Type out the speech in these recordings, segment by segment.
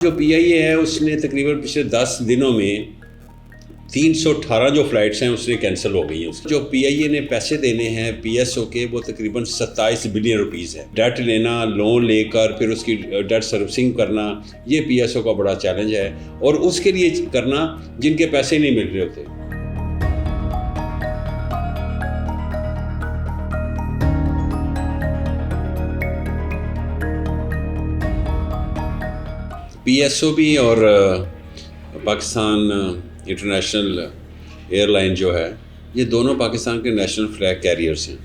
جو پی آئی اے ہے اس نے تقریباً پچھلے 10 دنوں میں 318 جو فلائٹس ہیں اس نے کینسل ہو گئی ہیں. جو پی آئی اے نے پیسے دینے ہیں پی ایس او کے وہ تقریباً 27 بلین روپیز ہے. ڈیٹ لینا، لون لے کر پھر اس کی ڈیٹ سروسنگ کرنا، یہ پی ایس او کا بڑا چیلنج ہے، اور اس کے لیے کرنا جن کے پیسے نہیں مل رہے ہوتے. پی ایس او بھی اور پاکستان انٹرنیشنل ایئر لائن جو ہے، یہ دونوں پاکستان کے نیشنل فلیگ کیریئرز ہیں.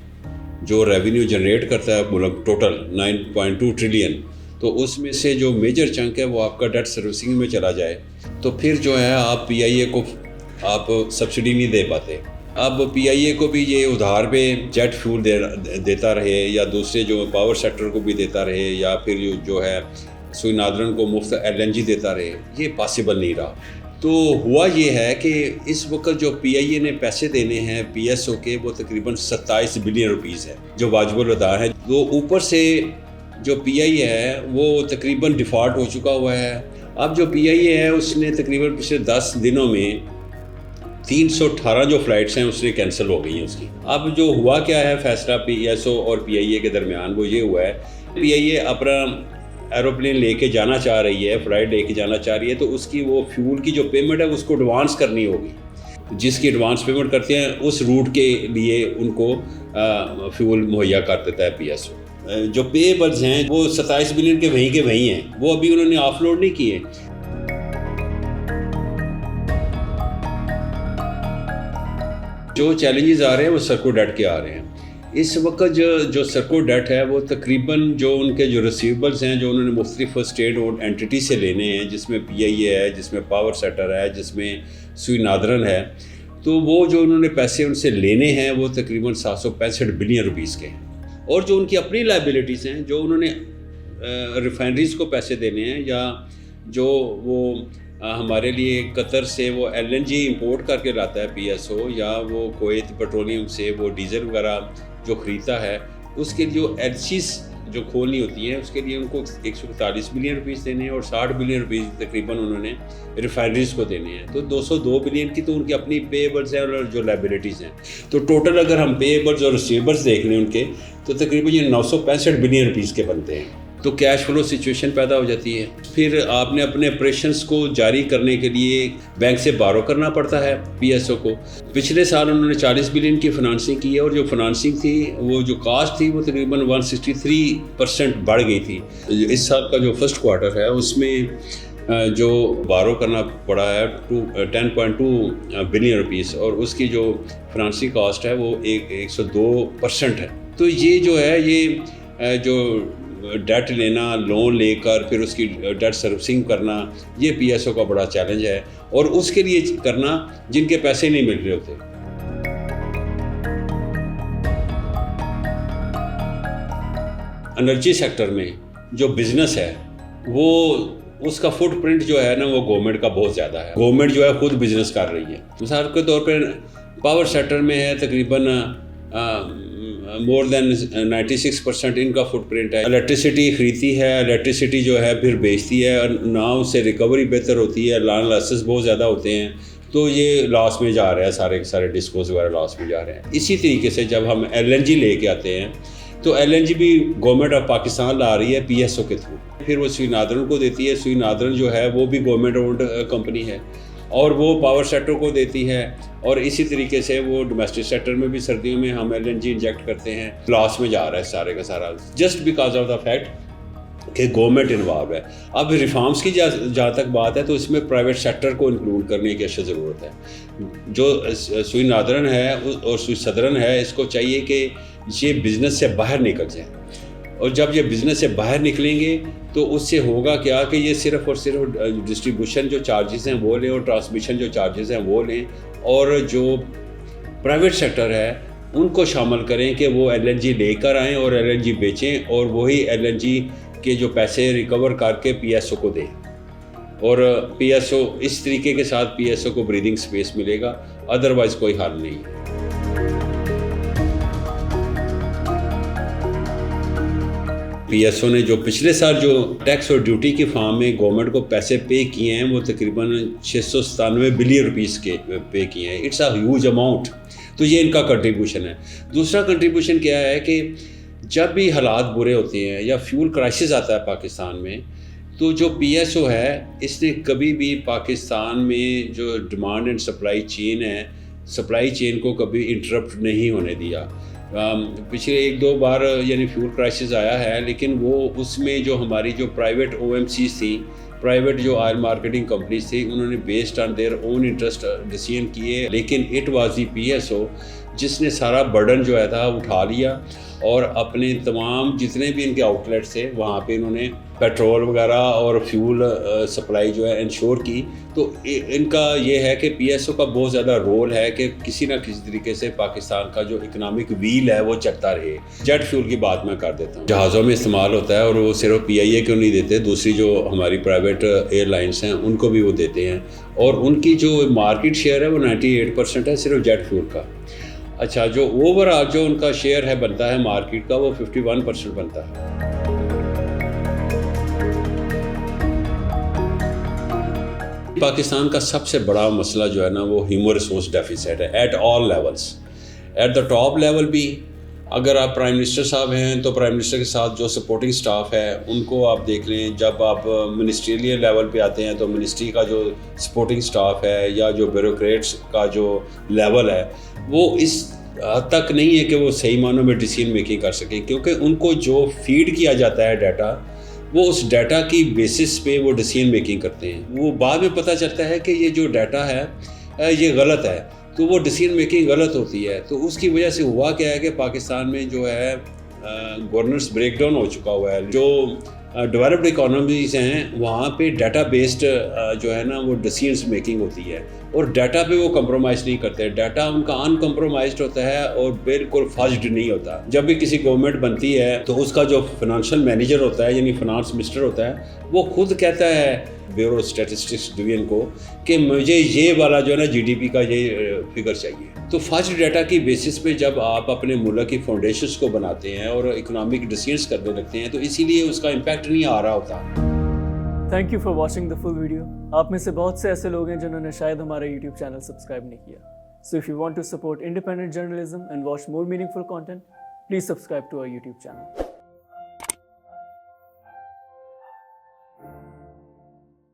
جو ریونیو جنریٹ کرتا ہے ملک ٹوٹل 9.2 ٹریلین، تو اس میں سے جو میجر چنک ہے وہ آپ کا ڈیٹ سروسنگ میں چلا جائے تو پھر جو ہے آپ پی آئی اے کو آپ سبسڈی نہیں دے پاتے. اب پی آئی اے کو بھی یہ ادھار پہ جیٹ فیول دیتا رہے، یا دوسرے جو پاور سیکٹر کو بھی دیتا رہے، یا پھر جو ہے سوئی نادرن کو مفت ایل این جی دیتا رہے، یہ پاسبل نہیں رہا. تو ہوا یہ ہے کہ اس وقت جو پی آئی اے نے پیسے دینے ہیں پی ایس او کے وہ تقریباً 27 بلین روپیز ہے جو واجب الادا ہے. تو اوپر سے جو پی آئی اے ہے وہ تقریباً ڈیفالٹ ہو چکا ہوا ہے. اب جو پی آئی اے ہے اس نے تقریباً پچھلے 10 دنوں میں 318 جو فلائٹس ہیں اس نے کینسل ہو گئی ہیں اس کی. اب جو ہوا کیا ہے فیصلہ پی ایس او اور پی آئی اے کے درمیان، وہ یہ ہوا ہے پی آئی اے اپنا ایروپلین لے کے جانا چاہ رہی ہے، فلائٹ لے کے جانا چاہ رہی ہے، تو اس کی وہ فیول کی جو پیمنٹ ہے اس کو ایڈوانس کرنی ہوگی. جس کی ایڈوانس پیمنٹ کرتے ہیں اس روٹ کے لیے ان کو فیول مہیا کر دیتا ہے پی ایس او. جو پے ایبلز ہیں وہ 27 بلین کے وہیں ہیں، وہ ابھی انہوں نے آف لوڈ نہیں کیے. جو چیلنجز آ رہے ہیں وہ سرکو ڈیٹ کے آ رہے ہیں. اس وقت جو سرکو ڈیٹ ہے وہ تقریباً جو ان کے جو ریسیویبلز ہیں جو انہوں نے مختلف اسٹیٹ اور اینٹیٹی سے لینے ہیں، جس میں پی آئی اے ہے، جس میں پاور سیکٹر ہے، جس میں سوئی نادرن ہے، تو وہ جو انہوں نے پیسے ان سے لینے ہیں وہ تقریباً 765 بلین روپیز کے ہیں. اور جو ان کی اپنی لائبلٹیز ہیں، جو انہوں نے ریفائنریز کو پیسے دینے ہیں، یا جو وہ ہمارے لیے قطر سے وہ ایل این جی امپورٹ کر کے لاتا ہے پی ایس او، یا وہ کویت پیٹرولیم سے وہ ڈیزل وغیرہ جو خریدتا ہے، اس کے جو ایل سیز جو کھولنی ہوتی ہیں اس کے لیے ان کو 141 بلین روپیز دینے ہیں، اور 60 بلین روپیز تقریباً انہوں نے ریفائنریز کو دینے ہیں. تو 202 بلین کی تو ان کی اپنی پے ایبلز ہیں اور جو لائبلٹیز ہیں. تو ٹوٹل اگر ہم پے ایبلز اور ریسیویبلز دیکھ لیں ان کے، تو تقریباً یہ 965 بلین روپیز کے بنتے ہیں. تو کیش فلو سچویشن پیدا ہو جاتی ہے. پھر آپ نے اپنے آپریشنس کو جاری کرنے کے لیے بینک سے بارو کرنا پڑتا ہے پی ایس او کو. پچھلے سال انہوں نے 40 بلین کی فنانسنگ کی ہے، اور جو فنانسنگ تھی وہ جو کاسٹ تھی وہ تقریباً 163% بڑھ گئی تھی. اس سال کا جو فرسٹ کوارٹر ہے اس میں جو بارو کرنا پڑا ہے 10.2 بلین روپیز، اور اس کی جو فنانسنگ کاسٹ ہے وہ 102% ہے. تو یہ جو ہے یہ جو ڈیٹ لینا، لون لے کر پھر اس کی ڈیٹ سروسنگ کرنا، یہ پی ایس او کا بڑا چیلنج ہے، اور اس کے لیے کرنا جن کے پیسے نہیں مل رہے ہوتے. انرجی سیکٹر میں جو بزنس ہے وہ اس کا فٹ پرنٹ جو ہے نا وہ گورنمنٹ کا بہت زیادہ ہے. گورنمنٹ جو ہے خود بزنس کر رہی ہے. مثال کے طور پہ پاور سیکٹر میں ہے تقریباً مور دین 96% ان کا فٹ پرنٹ ہے. الیکٹریسٹی خریدتی ہے، الیکٹریسٹی جو ہے پھر بیچتی ہے، اور نہ اس سے ریکوری بہتر ہوتی ہے، لاسز بہت زیادہ ہوتے ہیں، تو یہ لاس میں جا رہا ہے، سارے کے سارے ڈسکوز وغیرہ لاس میں جا رہے ہیں. اسی طریقے سے جب ہم ایل این جی لے کے آتے ہیں تو ایل این جی بھی گورنمنٹ آف پاکستان لا رہی ہے پی ایس او کے تھرو، پھر وہ سوئی نادرن کو دیتی ہے. سوئی نادرن جو ہے وہ بھی گورنمنٹ اونڈ کمپنی ہے، اور وہ پاور سیکٹر کو دیتی ہے. اور اسی طریقے سے وہ ڈومیسٹک سیکٹر میں بھی سردیوں میں ہم ایل این جی انجیکٹ کرتے ہیں، لاس میں جا رہا ہے سارے کا سارا، just because of the fact کہ گورنمنٹ انوالو ہے. اب ریفارمز کی جہاں تک بات ہے تو اس میں پرائیویٹ سیکٹر کو انکلوڈ کرنے کی اشد ضرورت ہے. جو سوئی نادرن ہے اور سوئی صدرن ہے، اس کو چاہیے کہ یہ بزنس سے باہر نکل جائے، اور جب یہ بزنس سے باہر نکلیں گے تو اس سے ہوگا کیا کہ یہ صرف اور صرف ڈسٹریبیوشن جو چارجز ہیں وہ لیں، اور ٹرانسمیشن جو چارجز ہیں وہ لیں، اور جو پرائیویٹ سیکٹر ہے ان کو شامل کریں کہ وہ ایل این جی لے کر آئیں اور ایل این جی بیچیں، اور وہی ایل این جی کے جو پیسے ریکور کر کے پی ایس او کو دیں. اور پی ایس او اس طریقے کے ساتھ پی ایس او کو بریدنگ سپیس ملے گا، ادروائز کوئی حل نہیں ہے. PSO نے جو پچھلے سال جو ٹیکس اور ڈیوٹی کی فارم میں گورنمنٹ کو پیسے پے کیے ہیں وہ تقریباً 697 بلین روپیز کے پے کیے ہیں. It's a huge amount. تو یہ ان کا کنٹریبیوشن ہے. دوسرا کنٹریبیوشن کیا ہے کہ جب بھی حالات برے ہوتے ہیں یا فیول کرائسس آتا ہے پاکستان میں تو جو PSO ہے اس نے کبھی بھی پاکستان میں جو ڈیمانڈ اینڈ سپلائی چین ہے سپلائی چین کو کبھی انٹرپٹ نہیں ہونے دیا. پچھلے 1-2 بار یعنی فیول کرائسس آیا ہے لیکن وہ اس میں جو ہماری جو پرائیویٹ OMCs تھیں پرائیویٹ جو آئل مارکیٹنگ کمپنیز تھی انہوں نے based on their own interest decision کیے لیکن اٹ واز دی PSO جس نے سارا برڈن جو ہے تھا اٹھا لیا اور اپنے تمام جتنے بھی ان کے آؤٹ لیٹس تھے وہاں پہ انہوں نے پیٹرول وغیرہ اور فیول سپلائی جو ہے انشور کی. تو ان کا یہ ہے کہ PSO کا بہت زیادہ رول ہے کہ کسی نہ کسی طریقے سے پاکستان کا جو اکنامک ویل ہے وہ چلتا رہے. جیٹ فیول کی بات میں کر دیتا ہوں. جہازوں میں استعمال ہوتا ہے اور وہ صرف PIA کو نہیں دیتے, دوسری جو ہماری پرائیویٹ ایئر لائنس ہیں ان کو بھی وہ دیتے ہیں اور ان کی جو مارکیٹ شیئر ہے وہ 98% ہے صرف جیٹ فیول کا. اچھا جو اوور آل جو ان کا شیئر ہے بنتا ہے مارکیٹ کا وہ 51% بنتا ہے. پاکستان کا سب سے بڑا مسئلہ جو ہے نا وہ ہیومن ریسورس ڈیفیسٹ ہے at all levels. At the top level بھی اگر آپ پرائم منسٹر صاحب ہیں تو پرائم منسٹر کے ساتھ جو سپورٹنگ سٹاف ہے ان کو آپ دیکھ لیں. جب آپ منسٹریل لیول پہ آتے ہیں تو منسٹری کا جو سپورٹنگ سٹاف ہے یا جو بیوروکریٹس کا جو لیول ہے وہ اس حد تک نہیں ہے کہ وہ صحیح معنوں میں ڈیسیژن میکنگ کر سکیں کیونکہ ان کو جو فیڈ کیا جاتا ہے ڈیٹا وہ اس ڈیٹا کی بیسس پہ وہ ڈیسیژن میکنگ کرتے ہیں. وہ بعد میں پتہ چلتا ہے کہ یہ جو ڈیٹا ہے یہ غلط ہے تو وہ ڈیسیژن میکنگ غلط ہوتی ہے. تو اس کی وجہ سے ہوا کیا ہے کہ پاکستان میں جو ہے گورننس بریک ڈاؤن ہو چکا ہوا ہے. جو ڈیولپڈ اکانومیز ہیں وہاں پہ ڈیٹا بیسڈ جو ہے نا وہ ڈیسیژنس میکنگ ہوتی ہے اور ڈیٹا پہ وہ کمپرومائز نہیں کرتے. ڈیٹا ان کا ان کمپرومائزڈ ہوتا ہے اور بالکل فاسڈ نہیں ہوتا. جب بھی کسی گورنمنٹ بنتی ہے تو اس کا جو فنانشل مینیجر ہوتا ہے یعنی فنانس منسٹر ہوتا ہے وہ خود کہتا ہے بیورو اسٹیٹسٹکس ڈویژن کو کہ مجھے یہ والا جو ہے نا GDP کا یہ فگر چاہیے. تو فاسٹ ڈیٹا کی بیسس پہ جب آپ اپنے ملک کی فاؤنڈیشنز کو بناتے ہیں اور اکنامک ڈیسیژنس کرنے لگتے ہیں تو اسی لیے اس کا امپیکٹ نہیں آ رہا ہوتا. Thank you for watching the full video. آپ میں سے بہت سے ایسے لوگ ہیں جنہوں نے شاید ہمارا YouTube چینل سبسکرائب نہیں کیا. So if you want to support independent journalism and watch more meaningful content please subscribe to our YouTube channel.